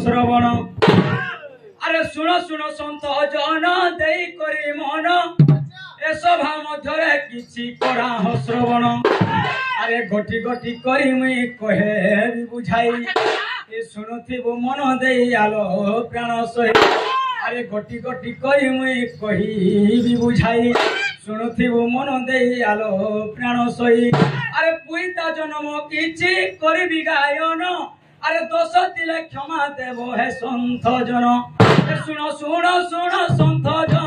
श्रवण अरे सुन सुन सन्त जन दे करी मन ए सभा मध्य किछि करा श्रवण अरे गोटी गोटी करी मुई कहे बुझाई ए शुणुथिबु मन दे आलो प्राण सही अरे गोटी गोटी करी मुई कही बुझाई शुणुथिबु मन दे आलो प्राण सही अरे पुईता जन्म किछि करिबि गायन अरे दोष दिले क्षमा देव हे सन्थ जन सुन सुन सुन सन्थ जन